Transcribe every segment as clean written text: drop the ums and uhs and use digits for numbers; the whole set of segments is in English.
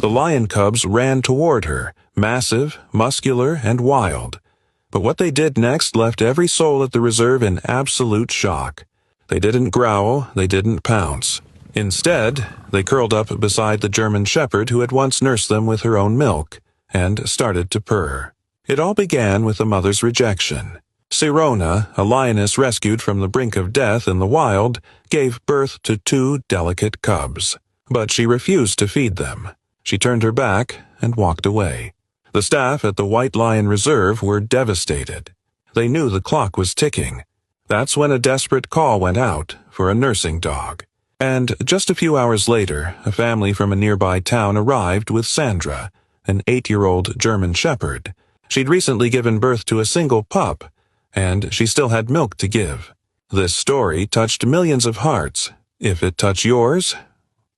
The lion cubs ran toward her, massive, muscular, and wild. But what they did next left every soul at the reserve in absolute shock. They didn't growl, they didn't pounce. Instead, they curled up beside the German shepherd who had once nursed them with her own milk, and started to purr. It all began with a mother's rejection. Sirona, a lioness rescued from the brink of death in the wild, gave birth to 2 delicate cubs. But she refused to feed them. She turned her back and walked away. The staff at the White Lion Reserve were devastated. They knew the clock was ticking. That's when a desperate call went out for a nursing dog. And just a few hours later, a family from a nearby town arrived with Sandra, an 8-year-old German shepherd. She'd recently given birth to a single pup, and she still had milk to give. This story touched millions of hearts. If it touched yours,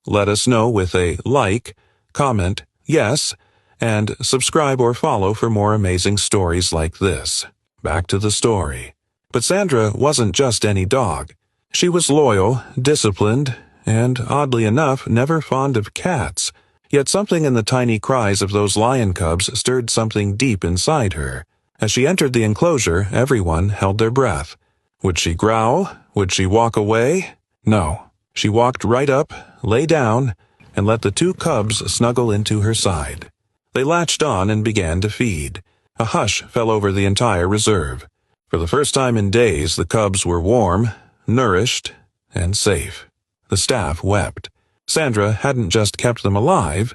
let us know with a like, comment, yes, and subscribe or follow for more amazing stories like this. Back to the story. But Sandra wasn't just any dog. She was loyal, disciplined, and, oddly enough, never fond of cats. Yet something in the tiny cries of those lion cubs stirred something deep inside her. As she entered the enclosure, everyone held their breath. Would she growl? Would she walk away? No. She walked right up, lay down, and let the 2 cubs snuggle into her side. They latched on and began to feed. A hush fell over the entire reserve. For the first time in days, the cubs were warm, nourished, and safe. The staff wept. Sandra hadn't just kept them alive,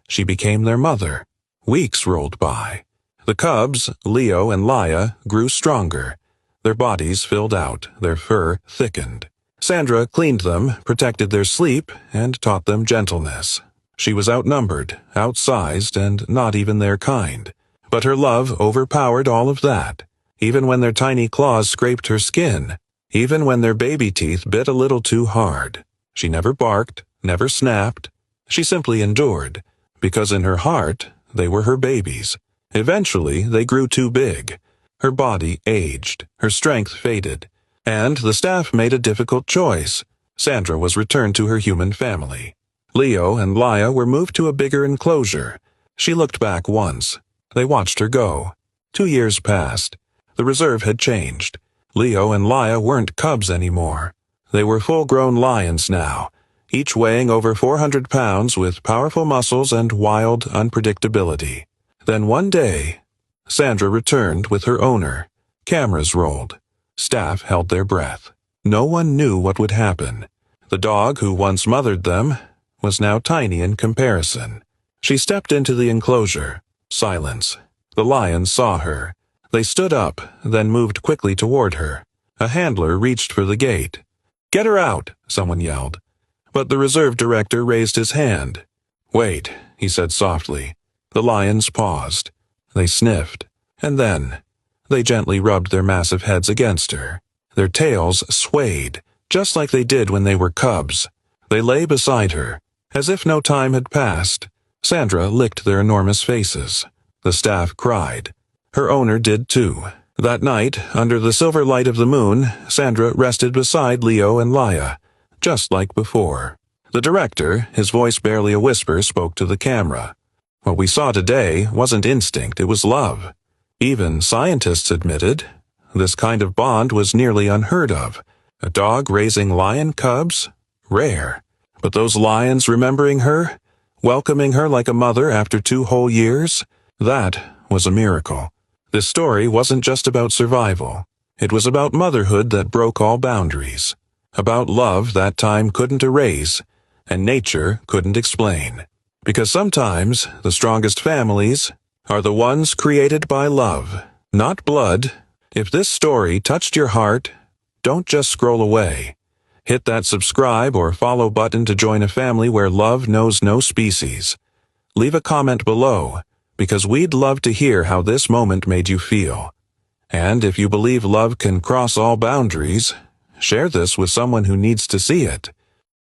she became their mother. Weeks rolled by. The cubs, Leo and Laya, grew stronger. Their bodies filled out, their fur thickened. Sandra cleaned them, protected their sleep, and taught them gentleness. She was outnumbered, outsized, and not even their kind. But her love overpowered all of that. Even when their tiny claws scraped her skin, even when their baby teeth bit a little too hard. She never barked, never snapped. She simply endured, because in her heart, they were her babies. Eventually, they grew too big. Her body aged, her strength faded, and the staff made a difficult choice. Sandra was returned to her human family. Leo and Laya were moved to a bigger enclosure. She looked back once. They watched her go. 2 years passed. The reserve had changed. Leo and Laya weren't cubs anymore. They were full-grown lions now, each weighing over 400 pounds with powerful muscles and wild unpredictability. Then one day, Sandra returned with her owner. Cameras rolled. Staff held their breath. No one knew what would happen. The dog who once mothered them was now tiny in comparison. She stepped into the enclosure. Silence. The lions saw her. They stood up, then moved quickly toward her. A handler reached for the gate. "Get her out!" someone yelled. But the reserve director raised his hand. "Wait," he said softly. The lions paused. They sniffed. And then, they gently rubbed their massive heads against her. Their tails swayed, just like they did when they were cubs. They lay beside her. As if no time had passed, Sandra licked their enormous faces. The staff cried. Her owner did too. That night, under the silver light of the moon, Sandra rested beside Leo and Laya, just like before. The director, his voice barely a whisper, spoke to the camera. What we saw today wasn't instinct, it was love. Even scientists admitted this kind of bond was nearly unheard of. A dog raising lion cubs? Rare. But those lions remembering her, welcoming her like a mother after 2 whole years, that was a miracle. This story wasn't just about survival. It was about motherhood that broke all boundaries. About love that time couldn't erase, and nature couldn't explain. Because sometimes the strongest families are the ones created by love, not blood. If this story touched your heart, don't just scroll away. Hit that subscribe or follow button to join a family where love knows no species. Leave a comment below, because we'd love to hear how this moment made you feel. And if you believe love can cross all boundaries, share this with someone who needs to see it.